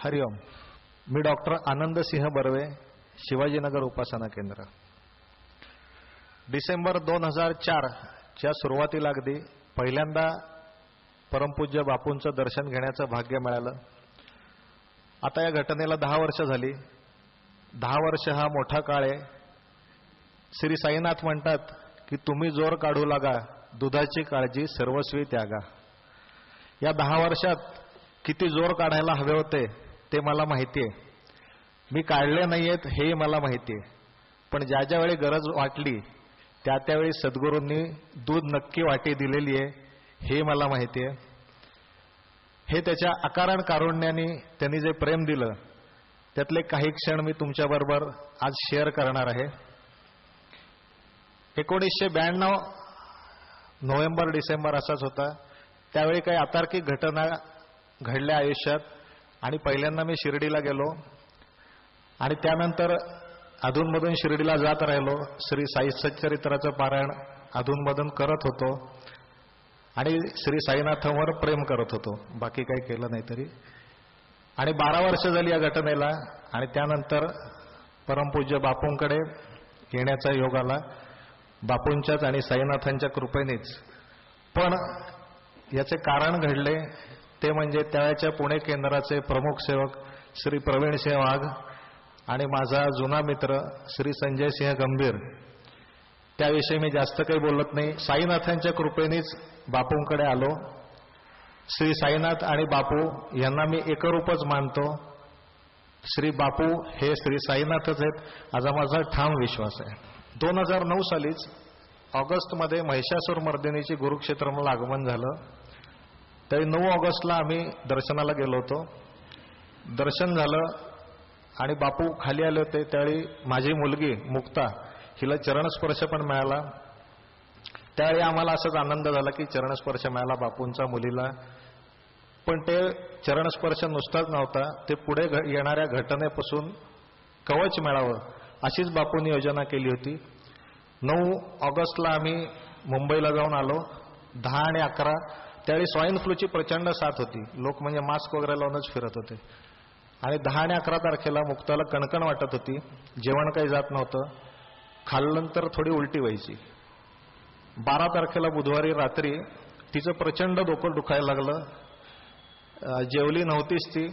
हरिओम. मी doctor Anand Singh Barve, Shivajinagar उपासना केंद्र. डिसेंबर 2004 च्या सुरुवातीला अगदी पहिल्यांदा परमपूज्य बापूंचं दर्शन घेण्याचं भाग्य मिळालं. आता या घटनेला 10 वर्ष झाली. 10 वर्ष हा मोठा काळ आहे. श्री साईनाथ म्हणतात की तुम्ही जोर काढू लागा, दुधाची काळजी सर्वस्वी त्यागा. या 10 वर्षात किती जोर काढायला हवे होते ते मला माहिती आहे. मी काढले नाहीयेत हेही मला माहिती आहे. पण ज्या ज्या वेळी गरज वाटली त्या त्यावेळी सद्गुरूंनी दूध नक्की वाटी दिलेली आहे हे मला माहिती आहे. हे त्याच्या अकारण कारुण्याने त्यांनी जे प्रेम दिलं त्यातले काही क्षण मी तुमच्याबरोबर आज शेअर करणार आहे. 1992 नोव्हेंबर डिसेंबर असाच होता. त्यावेळी काही अतार्किक घटना घडल्या आयुष्यात आणि पहिल्यांदा मी शिर्डीला गेलो आणि त्यानंतर अधूनमधून शिर्डीला जात राहिलो. श्री साई सच्चरित्राचं पारायण अधूनमधून करत होतो आणि श्री साईनाथांवर प्रेम करत होतो. बाकी काही केलं नाही तरी. आणि 12 वर्ष झाली या घटनेला आणि त्यानंतर परमपूज्य बापूंकडे येण्याचा योग आला. बापूंच्याच आणि साईनाथांच्या कृपेनेच. पण याचे कारण घडले ते म्हणजे त्यावेळच्या पुणे केंद्राचे प्रमुख सेवक श्री प्रवीणसिंह वाघ आणि माझा जुना मित्र श्री संजयसिंह गंभीर. त्याविषयी मी जास्त काही बोलत नाही. साईनाथांच्या कृपेनेच बापूंकडे आलो. श्री साईनाथ आणि बापू यांना मी एकरूपच मानतो. श्री बापू हे श्री साईनाथच आहेत असा माझा ठाम विश्वास आहे. 2009 सालीच ऑगस्टमध्ये महिषासूर मर्दिनीची गुरुक्षेत्राला आगमन झालं. त्यावेळी 9 ऑगस्टला आम्ही दर्शनाला गेलो होतो. दर्शन झालं आणि बापू खाली आले होते. त्यावेळी माझी मुलगी मुक्ता हिला चरणस्पर्श पण मिळाला. त्यावेळी आम्हाला असाच आनंद झाला की चरणस्पर्श मिळाला बापूंचा मुलीला. पण ते चरणस्पर्श नुसताच नव्हता, ते पुढे येणाऱ्या घटनेपासून कवच मिळावं अशीच बापूंनी योजना केली होती. 9 ऑगस्टला आम्ही मुंबईला जाऊन आलो. 10 आणि 11 त्यावेळी स्वाईन फ्लूची प्रचंड साथ होती. लोक म्हणजे मास्क वगैरे लावूनच फिरत होते. आणि 10 आणि 11 तारखेला मुक्ताला कणकण वाटत होती. जेवण काही जात नव्हतं. खाल्ल्यानंतर थोडी उलटी व्हायची. 12 तारखेला बुधवारी रात्री तिचं प्रचंड डोकं दुखायला लागलं. जेवली नव्हतीच ती.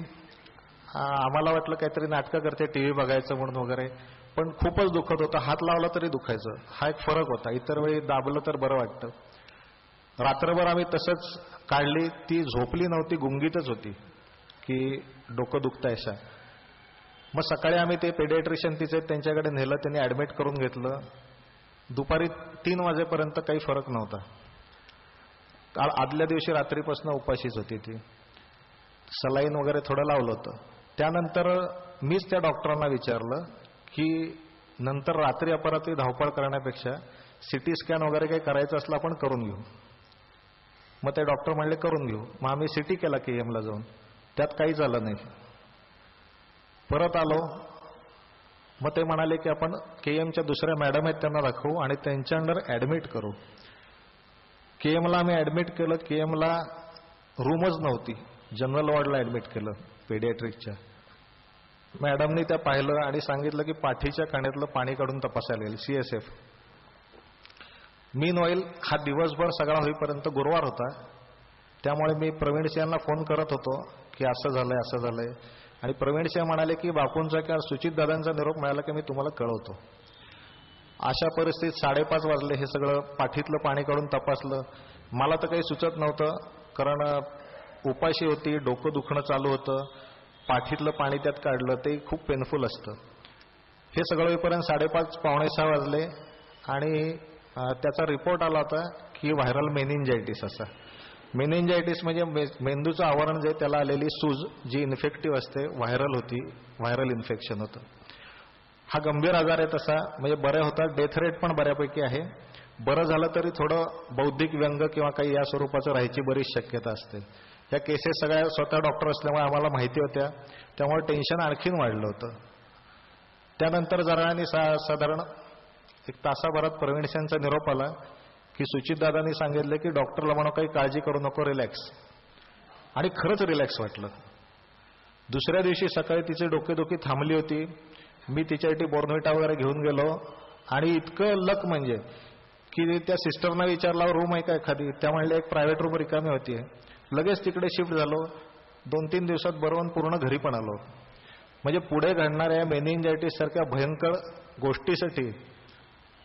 आम्हाला वाटलं काहीतरी नाटकं करते टीव्ही बघायचं म्हणून वगैरे, पण खूपच दुखत होतं. हात लावला तरी दुखायचं. हा एक फरक होता. इतर वेळी दाबलं तर बरं वाटतं. रात्रभर आम्ही तसंच काढली. ती झोपली नव्हती, गुंगीतच होती की डोकं दुखतंय अशा. मग सकाळी आम्ही ते पेडियाट्रिशियन तिचे त्यांच्याकडे नेलं. त्यांनी ॲडमिट करून घेतलं. दुपारी 3 वाजेपर्यंत काही फरक नव्हता. काल आदल्या दिवशी रात्रीपासून उपाशीच होती ती. सलाईन वगैरे थोडं लावलं होतं. त्यानंतर मीच त्या डॉक्टरांना विचारलं की नंतर रात्री अपरात्री धावपळ करण्यापेक्षा सिटी स्कॅन वगैरे काही करायचं असलं आपण करून घेऊ. मग ते डॉक्टर म्हणले करून घेऊ. मग आम्ही सिटी केला KMला जाऊन. त्यात काही झालं नाही. परत आलो. मग ते म्हणाले की आपण KMच्या दुसऱ्या मॅडम आहेत त्यांना दाखवू आणि त्यांच्या अंडर ॲडमिट करू. KMला आम्ही ॲडमिट केलं. KMला रूमच नव्हती. जनरल वॉर्डला ॲडमिट केलं पेडियाट्रिकच्या. मॅडमनी त्या पाहिलं आणि सांगितलं की पाठीच्या काण्यातलं पाणी काढून तपासायला येईल, CSF. मीनवाईल हा दिवसभर सगळा होईपर्यंत गुरुवार होता. त्यामुळे मी प्रवीणसिंहांना फोन करत होतो की असं झालंय असं झालंय. आणि प्रवीणसिंह म्हणाले की बापूंचा किंवा सुचित दादांचा निरोप मिळाला की मी तुम्हाला कळवतो. अशा परिस्थितीत 5:30 वाजले. हे सगळं पाठीतलं पाणी काढून तपासलं. मला तर काही सुचत नव्हतं कारण उपाशी होती, डोकं दुखणं चालू होतं. पाठीतलं पाणी त्यात काढलं ते खूप पेनफुल असतं. हे सगळं होईपर्यंत 5:30 पावणे 6 वाजले आणि त्याचा रिपोर्ट आला होता की व्हायरल मेनिंजायटिस असा. मेनिंजायटिस म्हणजे मेंदूचं आवरण जे त्याला आलेली सूज जी इन्फेक्टिव्ह असते, व्हायरल होती, व्हायरल इन्फेक्शन होतं. हा गंभीर आजार आहे तसा. म्हणजे बरे होतात. डेथ रेट पण बऱ्यापैकी आहे. बरं झालं तरी थोडं बौद्धिक व्यंग किंवा काही या स्वरूपाचं राहायची बरीच शक्यता असते. या केसेस सगळ्या स्वतः डॉक्टर असल्यामुळे आम्हाला माहिती होत्या. त्यामुळे टेन्शन आणखीन वाढलं होतं. त्यानंतर जरा साधारण 1 तासाभरात प्रवीणसिंहांचा निरोप आला की सुचितदादांनी सांगितलं की डॉक्टरला म्हणून काही काळजी करू नको, रिलॅक्स. आणि खरंच रिलॅक्स वाटलं. दुसऱ्या दिवशी सकाळी तिचे डोकेदुखी थांबली होती. मी तिच्यासाठी बोर्नव्हिटा वगैरे घेऊन गेलो आणि इतकं लक म्हणजे की त्या सिस्टरना विचारला रूम आहे का एखादी, त्या म्हणल्या एक प्रायव्हेट रूम रिकामी होती. लगेच तिकडे शिफ्ट झालो. 2-3 दिवसात बरोबर पूर्ण घरी पण आलो. म्हणजे पुढे घडणाऱ्या मेनिंजायटिस सारख्या भयंकर गोष्टीसाठी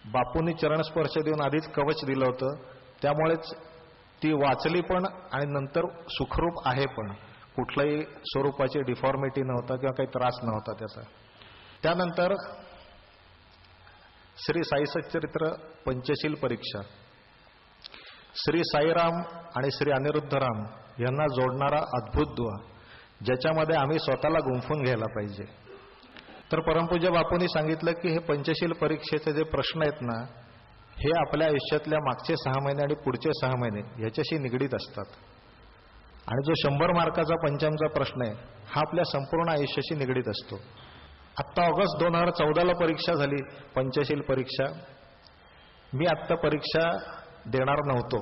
बापूंनी चरणस्पर्श देऊन आधीच कवच दिलं होतं. त्यामुळेच ती वाचली पण आणि नंतर सुखरूप आहे पण. कुठल्याही स्वरूपाची डिफॉर्मिटी नव्हता किंवा काही त्रास नव्हता त्याचा. त्यानंतर श्री साई सच्चरित्र पंचशील परीक्षा. श्री साईराम आणि श्री अनिरुद्धराम यांना जोडणारा अद्भुत दुआ, ज्याच्यामध्ये आम्ही स्वतःला गुंफून घ्यायला पाहिजे. तर परमपूज्य बापूंनी सांगितलं की हे पंचशील परीक्षेचे जे प्रश्न आहेत ना, हे आपल्या आयुष्यातल्या मागचे 6 महिने आणि पुढचे 6 महिने याच्याशी निगडीत असतात. आणि जो 100 मार्काचा पंचमचा प्रश्न आहे हा आपल्या संपूर्ण आयुष्याशी निगडीत असतो. आत्ता ऑगस्ट 2014ला परीक्षा झाली, पंचशील परीक्षा. मी आत्ता परीक्षा देणार नव्हतो.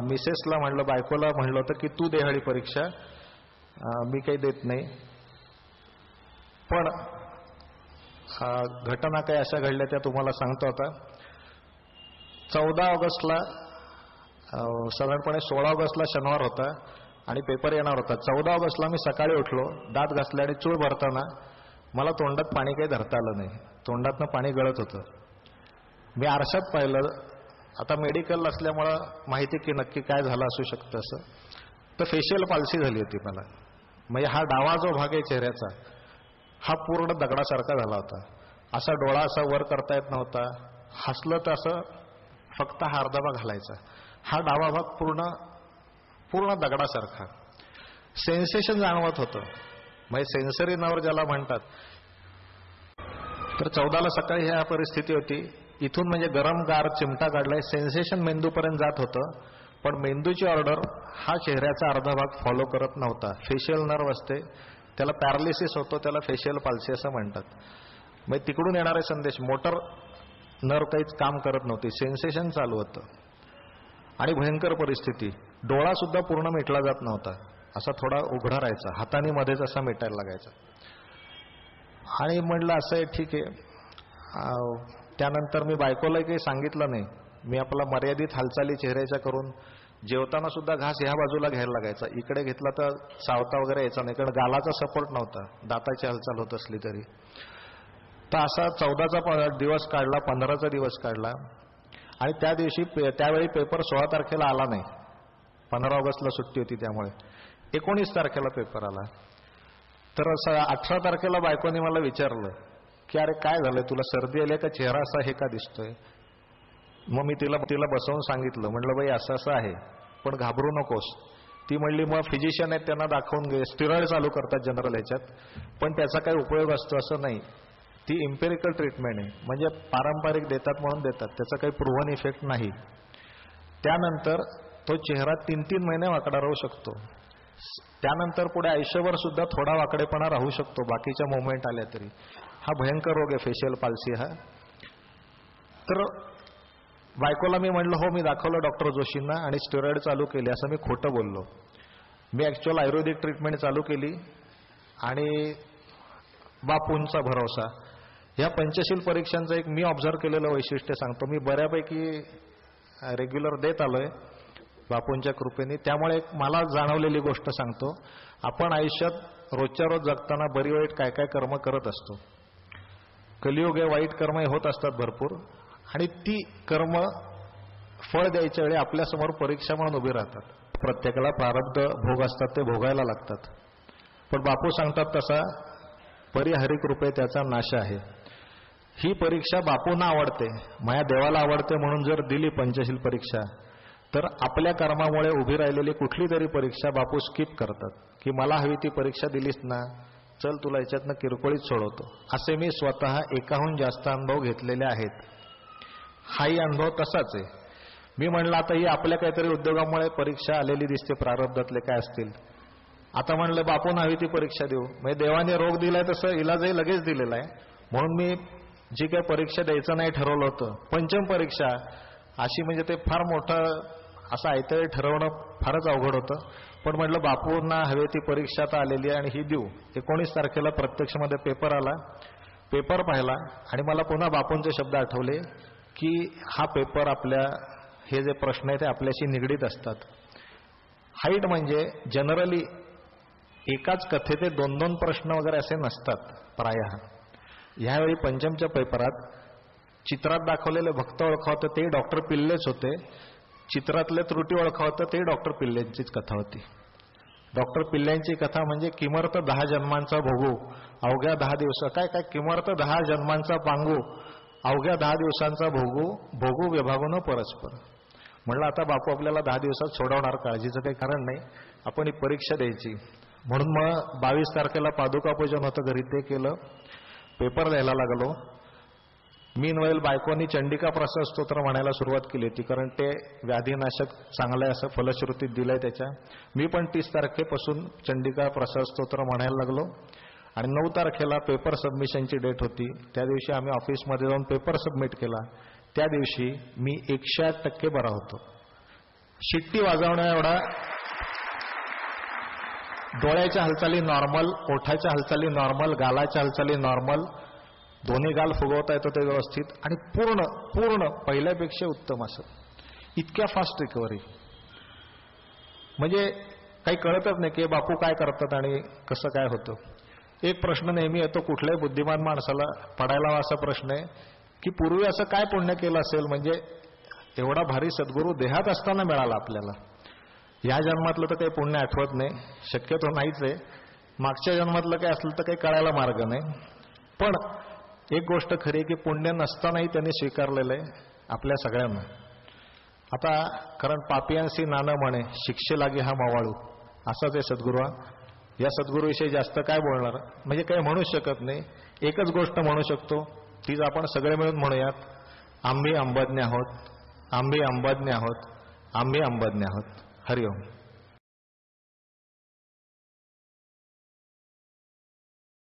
मिसेसला म्हणलं, बायकोला म्हणलं होतं की तू देहाळी परीक्षा, मी काही देत नाही. पण घटना काही अशा घडल्या त्या तुम्हाला सांगतो आता. 14 ऑगस्टला साधारणपणे 16 ऑगस्टला शनिवार होता आणि पेपर येणार होता. 14 ऑगस्टला मी सकाळी उठलो, दात घासले आणि चूळ भरताना मला तोंडात पाणी काही धरता आलं नाही. तोंडातनं पाणी गळत होतं. मी आरशात पाहिलं. आता मेडिकल असल्यामुळं माहिती की नक्की काय झालं असू शकतं असं. तर फेशियल पाल्सी झाली होती मला. म्हणजे हा डावा जो भाग आहे चेहऱ्याचा हा पूर्ण दगडासारखा झाला होता. असा डोळा असा वर करता येत नव्हता. हसलं तर असं फक्त हा अर्धा भाग घालायचा. हा डावा भाग पूर्ण दगडासारखा. सेन्सेशन जाणवत होतं, म्हणजे सेन्सरी नर्व ज्याला म्हणतात. तर 14ला सकाळी ह्या परिस्थिती होती. इथून म्हणजे गरम गार चिमटा काढलाय, सेन्सेशन मेंदूपर्यंत जात होतं. पण मेंदूची ऑर्डर हा चेहऱ्याचा अर्धा भाग फॉलो करत नव्हता. फेशियल नर्व असते त्याला पॅरालिसिस होतो, त्याला फेशियल पाल्सी असं म्हणतात. म्हणजे तिकडून येणारे संदेश, मोटर नर्व काहीच काम करत नव्हती, सेन्सेशन चालू होतं. आणि भयंकर परिस्थिती, डोळा सुद्धा पूर्ण मिटला जात नव्हता, असा थोडा उघडा राहायचा, हाताने मध्येच असा मिटायला लागायचा. आणि म्हणलं असं आहे ठीक आहे. त्यानंतर मी बायकोला काही सांगितलं नाही. मी आपला मर्यादित हालचाली चेहऱ्याच्या करून जेवताना सुद्धा घास ह्या बाजूला घ्यायला लागायचा. इकडे घेतला तर सावता वगैरे यायचा नाही, कारण गालाचा सपोर्ट नव्हता, दाताची हालचाल होत असली तरी. तर असा 14चा दिवस काढला, 15चा दिवस काढला. आणि त्या दिवशी त्यावेळी पेपर 16 तारखेला आला नाही. 15 ऑगस्टला सुट्टी होती त्यामुळे 19 तारखेला पेपर आला. तर 18 तारखेला बायकोने मला विचारलं की अरे काय झालंय, तुला सर्दी आली का, चेहरा असा हे का दिसतोय. मग मी तिला बसवून सांगितलं, म्हटलं बाई असं असं आहे पण घाबरू नकोस. ती म्हणली मग फिजिशियन आहेत त्यांना दाखवून घे, स्टिरॉइड चालू करतात जनरल ह्याच्यात, पण त्याचा काही उपयोग असतो असं नाही. ती इम्पेरिकल ट्रीटमेंट आहे, म्हणजे पारंपरिक देतात म्हणून देतात, त्याचा काही प्रूव्हन इफेक्ट नाही. त्यानंतर तो चेहरा 3-3 महिने वाकडा राहू शकतो. त्यानंतर पुढे आयुष्यभर सुद्धा थोडा वाकडेपणा राहू शकतो बाकीच्या मुवमेंट आल्या तरी. हा भयंकर रोग आहे फेशियल पाल्सी हा. तर बायकोला मी म्हणलं हो, मी दाखवलं डॉक्टर जोशींना आणि स्टेरॉइड चालू केले, असं मी खोटं बोललो. मी ॲक्च्युअल आयुर्वेदिक ट्रीटमेंट चालू केली आणि बापूंचा भरोसा. ह्या पंचशील परीक्षांचं एक मी ऑब्झर्व केलेलं वैशिष्ट्य सांगतो. मी बऱ्यापैकी रेग्युलर देत आलोय बापूंच्या कृपेने. त्यामुळे एक मला जाणवलेली गोष्ट सांगतो. आपण आयुष्यात रोजच्या रोज जगताना बरी वाईट काय काय कर्म करत असतो. कलियुग आहे, वाईट कर्म होत असतात भरपूर, आणि ती कर्म फळ द्यायच्या वेळी आपल्यासमोर परीक्षा म्हणून उभी राहतात. प्रत्येकाला प्रारब्ध भोग असतात, ते भोगायला लागतात. पण बापू सांगतात तसा परिहरी कृपे त्याचा नाश आहे. ही परीक्षा बापूंना आवडते, माझ्या देवाला आवडते म्हणून जर दिली पंचशील परीक्षा, तर आपल्या कर्मामुळे उभी राहिलेली कुठली तरी परीक्षा बापू स्किप करतात. की मला हवी ती परीक्षा दिलीस ना, चल तुला याच्यातनं किरकोळीत सोडवतो. असे मी स्वतः एकाहून जास्त अनुभव घेतलेले आहेत. हाही अनुभव तसाच आहे. मी म्हणलं आता ही आपल्या काहीतरी उद्योगामुळे परीक्षा आलेली दिसते, प्रारब्धातले काय असतील. आता म्हणलं बापूंना हवी ती परीक्षा देऊ. म्हणजे देवाने रोग दिलाय तसं इलाजही लगेच दिलेला आहे. म्हणून मी जी काही परीक्षा द्यायचं नाही ठरवलं होतं, पंचम परीक्षा अशी, म्हणजे ते फार मोठं असं ऐतळे ठरवणं फारच अवघड होतं. पण म्हटलं बापूंना हवे ती परीक्षा तर आलेली आहे आणि ही देऊ. 19 तारखेला प्रत्यक्षमध्ये पेपर आला. पेपर पाहिला आणि मला पुन्हा बापूंचे शब्द आठवले की हा पेपर आपल्या हे जे प्रश्न आहेत ते आपल्याशी निगडीत असतात. हाईट म्हणजे जनरली एकाच कथेचे 2-2 प्रश्न वगैरे असे नसतात प्रायः. ह्यावेळी पंचमच्या पेपरात चित्रात दाखवलेले भक्त ओळखावतं ते डॉक्टर पिल्लेच होते. चित्रातले त्रुटी ओळखावतं ते डॉक्टर पिल्लेंचीच कथा होती. डॉक्टर पिल्ल्यांची कथा म्हणजे किमर्थ 10 जन्मांचा भोगू अवघ्या 10 दिवस काय काय किमर्थ 10 जन्मांचा पांगू अवघ्या 10 दिवसांचा भोगू विभागून परस्पर. म्हणलं आता बापू आपल्याला 10 दिवसात सोडवणार, काळजीचं काही कारण नाही, आपण ही परीक्षा द्यायची. म्हणून मग 22 तारखेला पादुका पूजन होतं घरी, ते केलं. पेपर लिहायला लागलो. मीनवेल बायकोनी चंडिका प्रसाद स्तोत्र म्हणायला सुरुवात केली होती, कारण ते व्याधीनाशक चांगलं आहे असं फलश्रुतीत दिलंय त्याच्या. मी पण 30 तारखेपासून चंडिका प्रसाद स्तोत्र म्हणायला लागलो. आणि 9 तारखेला पेपर सबमिशनची डेट होती. त्या दिवशी आम्ही ऑफिसमध्ये जाऊन पेपर सबमिट केला. त्या दिवशी मी 108% बरा होतो. शिट्टी वाजवण्या एवढा, डोळ्याच्या हालचाली नॉर्मल, ओठाच्या हालचाली नॉर्मल, गालाच्या हालचाली नॉर्मल, दोन्ही गाल फुगवता येतो ते व्यवस्थित आणि पूर्ण पहिल्यापेक्षा उत्तम असं. इतक्या फास्ट रिकव्हरी म्हणजे काही कळतच नाही की बापू काय करतात आणि कसं काय होतं. एक प्रश्न नेहमी येतो कुठल्याही बुद्धिमान माणसाला पडायला, असा प्रश्न आहे की पूर्वी असं काय पुण्य केलं असेल म्हणजे एवढा भारी सद्गुरू देहात असताना मिळाला आपल्याला. या जन्मातलं तर काही पुण्य आठवत नाही, शक्यतो नाहीच आहे. मागच्या जन्मातलं काही असलं तर काही कळायला मार्ग नाही. पण एक गोष्ट खरी आहे की पुण्य नसतानाही त्यांनी स्वीकारलेलं आहे आपल्या सगळ्यांना. आता कारण पापियांसी नाणं म्हणे शिक्षे लागे हा मावाळू, असाच आहे सद्गुरू. या सद्गुरूविषयी जास्त काय बोलणार, म्हणजे काही म्हणूच शकत नाही. एकच गोष्ट म्हणू शकतो, तीच आपण सगळे मिळून म्हणूयात, आम्ही अंबज्ञ आहोत, आम्ही अंबज्ञ आहोत, आम्ही अंबज्ञ आहोत. हरिओम.